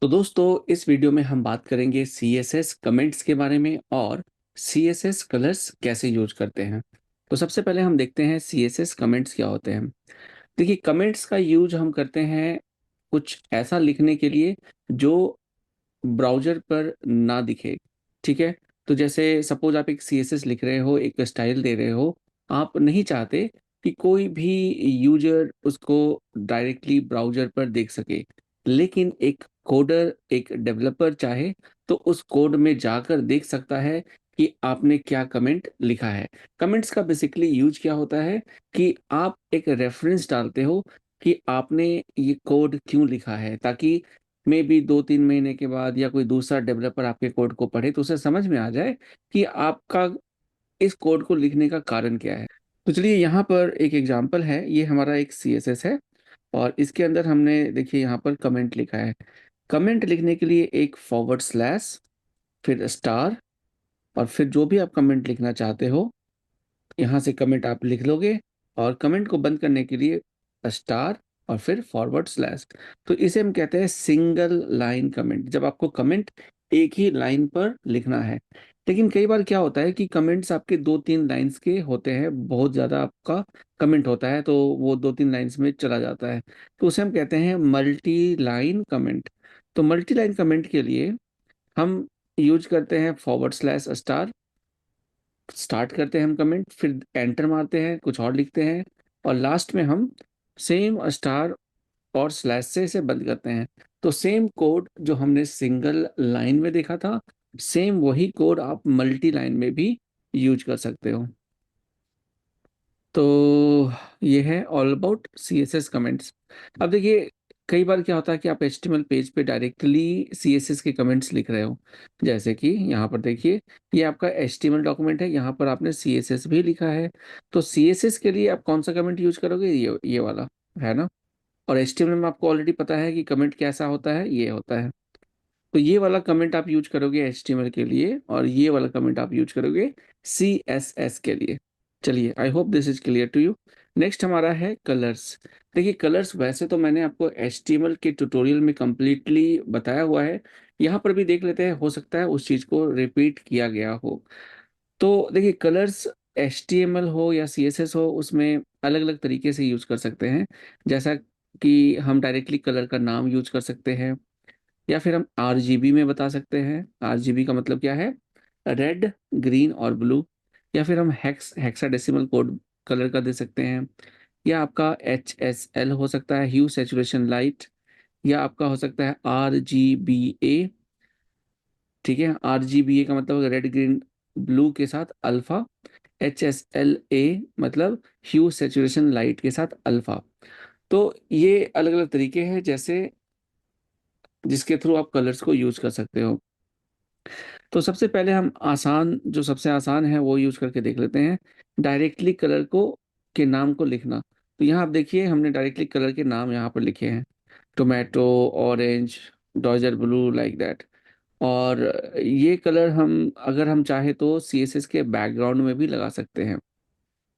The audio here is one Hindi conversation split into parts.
तो दोस्तों इस वीडियो में हम बात करेंगे सीएसएस कमेंट्स के बारे में और सीएसएस कलर्स कैसे यूज करते हैं। तो सबसे पहले हम देखते हैं सीएसएस कमेंट्स क्या होते हैं। देखिए, कमेंट्स का यूज हम करते हैं कुछ ऐसा लिखने के लिए जो ब्राउज़र पर ना दिखे, ठीक है? तो जैसे सपोज़ आप एक सीएसएस लिख रहे हो, एक स्टाइल दे रहे हो, आप नहीं चाहते कि कोई भी यूज़र उसको डायरेक्टली ब्राउज़र पर देख सके। लेकिन एक कोडर, एक डेवलपर चाहे तो उस कोड में जाकर देख सकता है कि आपने क्या कमेंट लिखा है। कमेंट्स का बेसिकली यूज़ क्या होता है कि आप एक रेफ़रेंस डालते हो कि आपने ये कोड क्यों लिखा है, ताकि मे बी 2-3 महीने के बाद या कोई दूसरा डेवलपर आपके कोड को पढ़े तो उसे समझ में आ जाए कि आपका इस कोड को लिखने का कारण क्या है। तो चलिए यहाँ पर एक एग्ज़ाम्पल है, ये हमारा एक सीएसएस है और इसके अंदर हमने देखिए यहाँ पर कमेंट लिखा है। कमेंट लिखने के लिए एक फॉरवर्ड स्लैश, फिर स्टार और फिर जो भी आप कमेंट लिखना चाहते हो, यहाँ से कमेंट आप लिख लोगे और कमेंट को बंद करने के लिए स्टार और फिर फॉरवर्ड स्लैश। तो इसे हम कहते हैं सिंगल लाइन कमेंट, जब आपको कमेंट एक ही लाइन पर लिखना है। लेकिन कई बार क्या होता है कि कमेंट्स आपके 2-3 लाइन्स के होते हैं, बहुत ज़्यादा आपका कमेंट होता है तो वो 2-3 लाइन्स में चला जाता है। तो उसे हम कहते हैं मल्टी लाइन कमेंट। तो मल्टी लाइन कमेंट के लिए हम यूज़ करते हैं फॉरवर्ड स्लैश स्टार, स्टार्ट करते हैं हम कमेंट, फिर एंटर मारते हैं, कुछ और लिखते हैं और लास्ट में हम सेम स्टार और स्लैश से इसे बंद करते हैं। तो सेम कोड जो हमने सिंगल लाइन में देखा था, सेम वही कोड आप मल्टी लाइन में भी यूज़ कर सकते हो। तो ये है ऑल अबाउट सीएसएस कमेंट्स। अब देखिए, कई बार क्या होता है कि आप एचटीएमएल पेज पे डायरेक्टली सीएसएस के कमेंट्स लिख रहे हो। जैसे कि यहाँ पर देखिए, ये आपका एचटीएमएल डॉक्यूमेंट है, यहाँ पर आपने सीएसएस भी लिखा है। तो सीएसएस के लिए आप कौन सा कमेंट यूज़ करोगे? ये वाला, है ना? और एचटीएमएल में आपको ऑलरेडी पता है कि कमेंट कैसा होता है, ये होता है। तो ये वाला कमेंट आप यूज़ करोगे एचटीएमएल के लिए और ये वाला कमेंट आप यूज़ करोगे सीएसएस के लिए। चलिए, I hope this is clear to you. Next हमारा है कलर्स। देखिए, कलर्स वैसे तो मैंने आपको एचटीएमएल के ट्यूटोरियल में कंप्लीटली बताया हुआ है। यहाँ पर भी देख लेते हैं, हो सकता है उस चीज़ को रिपीट किया गया हो। तो देखिए, कलर्स एचटीएमएल हो या सीएसएस हो, उसमें अलग-अलग तरीके से यूज़ कर सकते हैं। जैसा कि हम डायरेक्टली कलर का नाम यूज़ कर सकते हैं या फिर हम आरजीबी में बता सकते हैं। आरजीबी का मतलब क्या है? रेड, ग्रीन और ब्लू। या फिर हम हेक्साडेसिमल कोड कलर का दे सकते हैं, या आपका एचएसएल हो सकता है, ह्यू सैचुरेशन लाइट, या आपका हो सकता है आरजीबीए। ठीक है, आरजीबीए का मतलब रेड, ग्रीन, ब्लू के साथ अल्फा। एचएसएलए मतलब ह्यू सैचुरेशन लाइट के साथ अल्फा। तो ये अलग-अलग तरीके हैं जैसे जिसके थ्रू आप कलर्स को यूज़ कर सकते हो। तो सबसे पहले हम जो सबसे आसान है वो यूज़ करके देख लेते हैं। डायरेक्टली कलर को के नाम को लिखना। तो यहाँ आप देखिए, हमने डायरेक्टली कलर के नाम यहाँ पर लिखे हैं। Tomato, orange, Dodger blue, like that. और ये कलर हम अगर हम चाहे तो सीएसएस के बैकग्राउंड में भी लगा सकते हैं।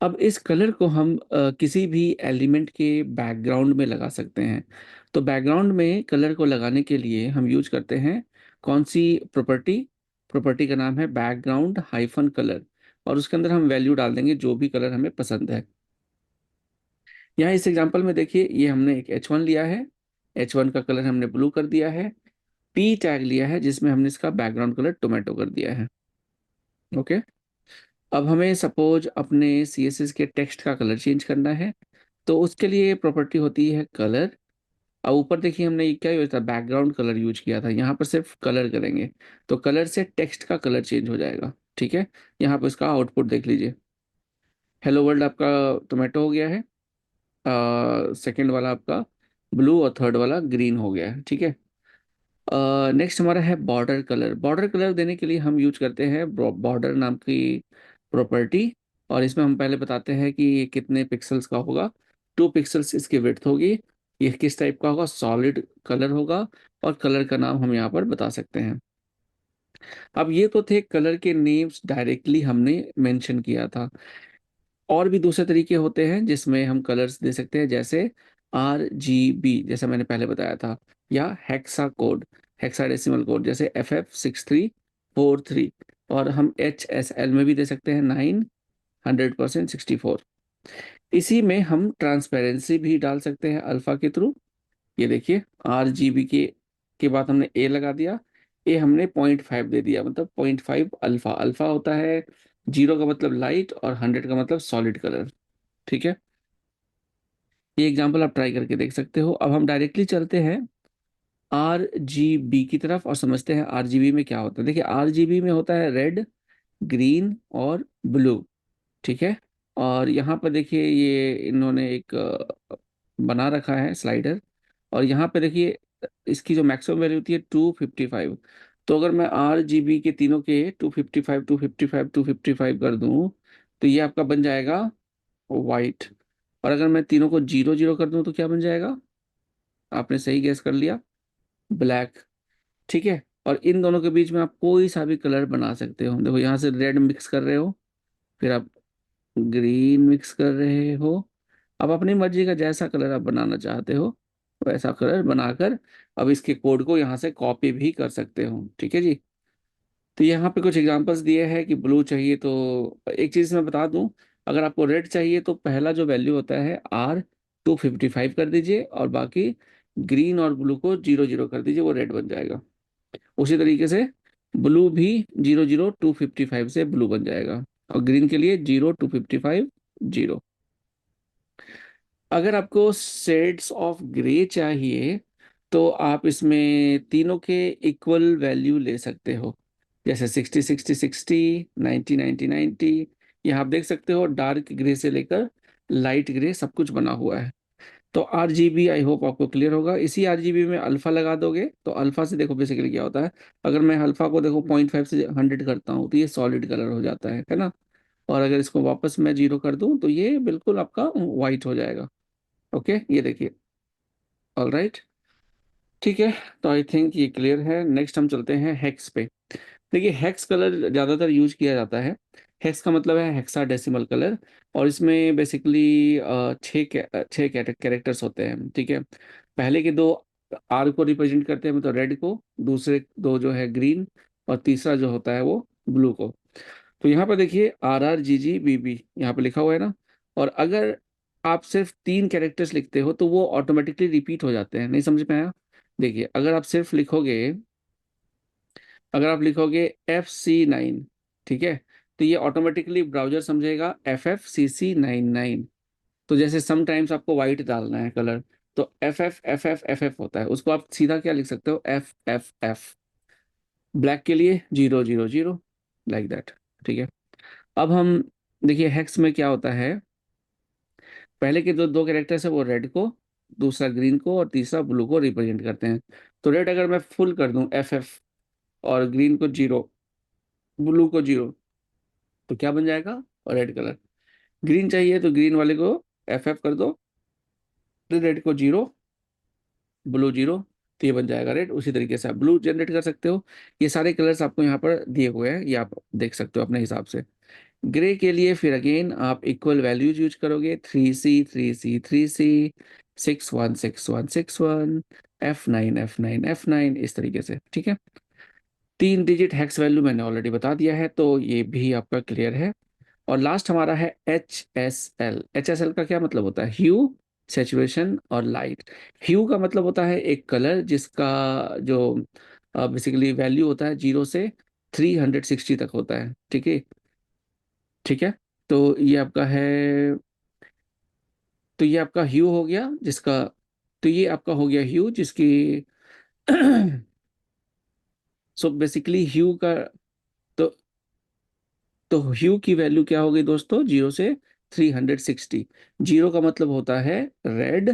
अब इस कलर को हम किसी भी एलिमेंट के बैकग्राउंड में लगा सकते हैं। तो बैकग्राउंड में कलर को लगाने के लिए हम यूज़ करते हैं कौन-सी प्रॉपर्टी? प्रॉपर्टी का नाम है बैकग्राउंड हाइफ़न कलर और उसके अंदर हम वैल्यू डाल देंगे जो भी कलर हमें पसंद है। यहाँ इस एग्ज़ाम्पल में देखिए, ये हमने एक H1 लिया है, H1 का कलर हमने ब्लू कर दिया है, P टैग लिया है जिसमें हमने इसका बैकग्राउंड कलर टोमेटो कर दिया है। ओके? अब हमें सपोज़ अपने सीएसएस के टेक्स्ट का कलर चेंज करना है, तो उसके लिए प्रॉपर्टी होती है कलर। अब ऊपर देखिए, हमने ये क्या यूज़ था, बैकग्राउंड कलर यूज़ किया था, यहाँ पर सिर्फ कलर करेंगे, तो कलर से टेक्स्ट का कलर चेंज हो जाएगा, ठीक है? यहाँ पे इसका आउटपुट देख लीजिए। हेलो वर्ल्ड आपका टोमेटो हो गया है, सेकंड वाला आपका ब्लू और थर्ड वाला ग्रीन हो गया है, ठीक है? नेक्स्ट हमारा है बॉर्डर कलर। बॉर्डर कलर देने के लिए हम यूज़ करते हैं बॉर्डर नाम की प्रॉपर्टी और इसमें हम पहले बताते हैं कि ये कितने पिक्सेल्स का होगा। 2 पिक्सेल्स इसकी विड्थ होगी। ये किस टाइप का होगा? सॉलिड कलर होगा और कलर का नाम हम यहाँ पर बता सकते हैं। अब ये तो थे कलर के नेम्स, डायरेक्टली हमने मेंशन किया था। और भी दूसरे तरीके होते हैं जिसमें हम कलर्स दे सकते हैं, जैसे आरजीबी जैसा मैंने पहले बताया था, या हेक्सा कोड। हेक्साडेसिमल कोड, जैसे FF6343, और हम HSL में भी दे सकते हैं 900% 64। इसी में हम ट्रांसपेरेंसी भी डाल सकते हैं अल्फा के थ्रू। ये देखिए, RGB के बाद हमने ए लगा दिया, ए हमने 0.5 दे दिया, मतलब 0.5 अल्फा। अल्फा होता है 0 का मतलब लाइट और 100 का मतलब सॉलिड कलर। ठीक है, ये एग्जांपल आप ट्राई करके देख सकते हो। अब हम डायरेक्टली चलते हैं RGB की तरफ और समझते हैं RGB में क्या होता है। देखिए, RGB में होता है रेड, ग्रीन और ब्लू। ठीक है, और यहाँ पर देखिए ये इन्होंने एक बना रखा है स्लाइडर, और यहाँ पे देखिए इसकी जो मैक्सिमम वैल्यू होती है 255। तो अगर मैं RGB के तीनों के 255 255 255 कर दूं, तो ये आपका बन जाएगा वाइट। और अगर मैं तीनों को 0 0 कर दूं तो क्या बन जाएगा? आपने सही गेस कर लिया, ब्लैक। ठीक है, और इन दोनों के बीच में आप कोई सा भी कलर बना सकते हो। देखो, यहाँ से रेड मिक्स कर रहे हो, फिर आप ग्रीन मिक्स कर रहे हो। अब अपनी मर्जी का जैसा कलर आप बनाना चाहते हो वैसा कलर बनाकर अब इसके कोड को यहाँ से कॉपी भी कर सकते हो। ठीक है जी। तो यहाँ पे कुछ एग्जांपल्स दिए हैं कि ब्लू चाहिए तो एक चीज़ मैं बता दूं, अगर आपको रेड चाहिए तो पहला जो वैल्यू होता है R 255 कर दीजिए, और बाकी ग्रीन और ब्लू को 0 0 कर दीजिए, वो रेड बन जाएगा। उसी तरीके से ब्लू भी 0 0 255 से ब्लू बन जाएगा, और ग्रीन के लिए 0 255 0। अगर आपको शेड्स ऑफ ग्रे चाहिए तो आप इसमें तीनों के इक्वल वैल्यू ले सकते हो, जैसे 60 60 60, 90 90 90। यहाँ आप देख सकते हो डार्क ग्रे से लेकर लाइट ग्रे सब कुछ बना हुआ है। तो RGB आई होप आपको क्लियर होगा। इसी RGB में अल्फा लगा दोगे तो अल्फा से देखो बेसिकली क्या होता है। अगर मैं अल्फा को देखो 0.5 से 100 करता हूँ तो ये सॉलिड कलर हो जाता है ना। और अगर इसको वापस मैं 0 कर दूं तो ये बिल्कुल आपका वाइट हो जाएगा। ओके, ये देखिए। ऑल राइट, ठीक है। तो आई थिंक ये क्लियर है। नेक्स्ट हम चलते हैं हेक्स पे। देखिए, हेक्स कलर ज़्यादातर यूज किया जाता है। हेक्स का मतलब है हेक्साडेसिमल कलर, और इसमें बेसिकली छः कैरेक्टर्स होते हैं। ठीक है, पहले के दो आर को रिप्रेजेंट करते हैं, मतलब रेड को, दूसरे दो जो है ग्रीन, और तीसरा जो होता है वो ब्लू को। तो यहाँ पर देखिए RRGGBB यहाँ पे लिखा हुआ है ना। और अगर आप सिर्फ 3 कैरेक्टर्स लिखते हो तो वो ऑटोमेटिकली रिपीट हो जाते हैं। नहीं समझ में आया? देखिए, अगर आप लिखोगे FC9, ठीक है, तो ये ऑटोमेटिकली ब्राउजर समझेगा FFCC99। तो जैसे समटाइम्स आपको व्हाइट डालना है कलर, तो FFFFFF होता है, उसको आप सीधा क्या लिख सकते हो, FFF। ब्लैक के लिए 0 0 0, लाइक दैट। ठीक है, अब हम देखिए हेक्स में क्या होता है। पहले के दो दो कैरेक्टर्स है वो रेड को, दूसरा ग्रीन को और तीसरा ब्लू को रिप्रेजेंट करते हैं। तो रेड अगर मैं फुल कर दूं FF, और ग्रीन को 0, ब्लू को 0, तो क्या बन जाएगा? Red colour. ग्रीन चाहिए तो ग्रीन वाले को FF कर दो, रेड को 0, ब्लू 0, तो ये बन जाएगा रेड। उसी तरीके से आप ब्लू जनरेट कर सकते हो। ये सारे कलर्स आपको यहाँ पर दिए हुए हैं, ये आप देख सकते हो अपने हिसाब से। ग्रे के लिए फिर अगेन आप इक्वल वैल्यूज यूज करोगे, 3C 3C 3C, 6 1 6 1 6 1, F9 इस तरीके से। ठीक है, 3 डिजिट हेक्स वैल्यू मैंने ऑलरेडी बता दिया है, तो ये भी आपका क्लियर है। और लास्ट हमारा है HSL का क्या मतलब होता है? ह्यू, सेचुरेशन और लाइट। ह्यू का मतलब होता है एक कलर जिसका जो बेसिकली वैल्यू होता है 0 से 360 तक होता है। ठीक है, ठीक है। तो ये आपका है, तो ये आपका ह्यू हो गया जिसका, तो ये आपका हो गया ह्यू जिसकी सो बेसिकली ह्यू का, तो तो ह्यू की वैल्यू क्या होगी दोस्तों? 0 से 360। 0 का मतलब होता है रेड,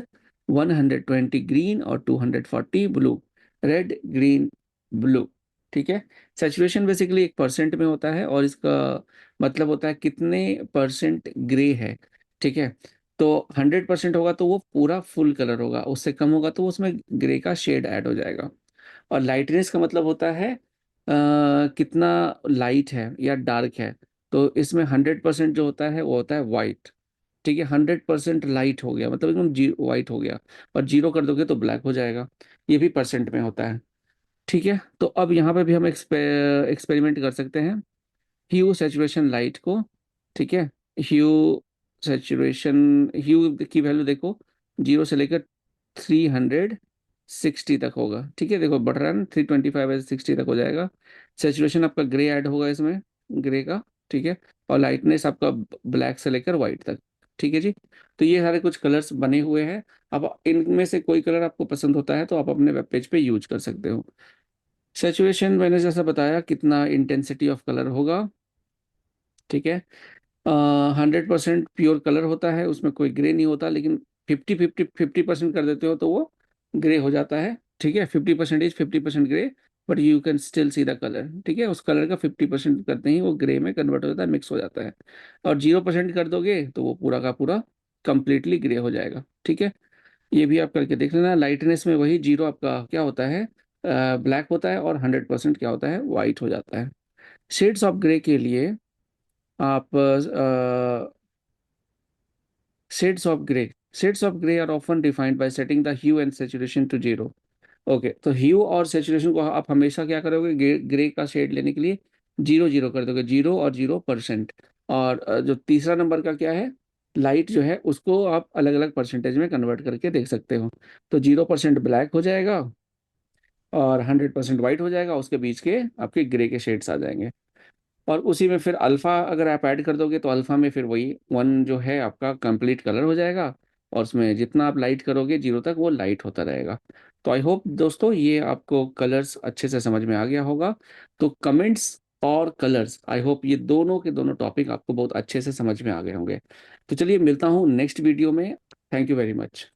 120 ग्रीन और 240 ब्लू। Red, green, blue. ठीक है, सेचुरेशन बेसिकली 1% में होता है, और इसका मतलब होता है कितने परसेंट ग्रे है। ठीक है, तो 100% होगा तो वो पूरा फुल कलर होगा, उससे कम होगा तो उसमें ग्रे का शेड ऐड हो जाएगा। और लाइटनेस का मतलब होता है कितना लाइट है या डार्क है। तो इसमें 100% जो होता है वो होता है वाइट। ठीक है, 100% लाइट हो गया मतलब एकदम वाइट हो गया, और 0 कर दोगे तो ब्लैक हो जाएगा। ये भी परसेंट में होता है। ठीक है, तो अब यहाँ पे भी हम एक्सपेरिमेंट कर सकते हैं ह्यू सैचुरेशन लाइट को। ठीक है, ह्यू सैचुरेशन, ह्यू की वैल्यू देखो 0 से लेकर 360 तक होगा। ठीक है, देखो बढ़ रहा है ना, 325 से 60 तक हो जाएगा। सैचुरेशन आपका ग्रे ऐड होगा इसमें, ग्रे का। ठीक है, और लाइटनेस आपका ब्लैक से लेकर व्हाइट तक। ठीक है जी, तो ये सारे कुछ कलर्स बने हुए हैं। अब इनमें से कोई कलर आपको पसंद होता है तो आप अपने वेब पेज पे यूज कर सकते हो। सैचुरेशन मैंने जैसा बताया कितना इंटेंसिटी ऑफ कलर होगा। ठीक है, 100% प्योर कलर होता है, उसमें कोई ग्रे नहीं होता, लेकिन 50-50 कर देते हो तो वो ग्रे हो जाता है। ठीक है, 50% is 50% grey, but you can still see the colour. ठीक है, उस कलर का 50% करते ही वो ग्रे में कन्वर्ट हो जाता है, मिक्स हो जाता है। और 0% कर दोगे तो वो पूरा का पूरा कंप्लीटली ग्रे हो जाएगा। ठीक है, ये भी आप करके देख लेना। लाइटनेस में वही 0 आपका क्या होता है, ब्लैक होता है, और 100% क्या होता है, वाइट हो जाता है। शेड्स ऑफ ग्रे के लिए आप shades of grey, shades of grey are often defined by setting the hue and saturation to 0। Okay, तो ह्यू और सैचुरेशन को आप हमेशा क्या करोगे, ग्रे का शेड लेने के लिए 0 0 कर दोगे, 0 और 0%। और जो तीसरा नंबर का क्या है, लाइट जो है उसको आप अलग अलग परसेंटेज में कन्वर्ट करके देख सकते हो। तो 0% ब्लैक हो जाएगा और 100% वाइट हो जाएगा, उसके बीच के आपके ग्रे के शेड्स आ जाएंगे। और उसी में फिर अल्फा अगर आप ऐड कर दोगे तो अल्फा में फिर वही 1 जो है आपका कंप्लीट कलर हो जाएगा। और उसमें जितना आप लाइट करोगे 0 तक वो लाइट होता रहेगा। तो आई होप दोस्तों ये आपको कलर्स अच्छे से समझ में आ गया होगा। तो कमेंट्स और कलर्स, आई होप ये दोनों के दोनों टॉपिक आपको बहुत अच्छे से समझ में आ गए होंगे। तो चलिए मिलता हूँ नेक्स्ट वीडियो में। Thank you very much.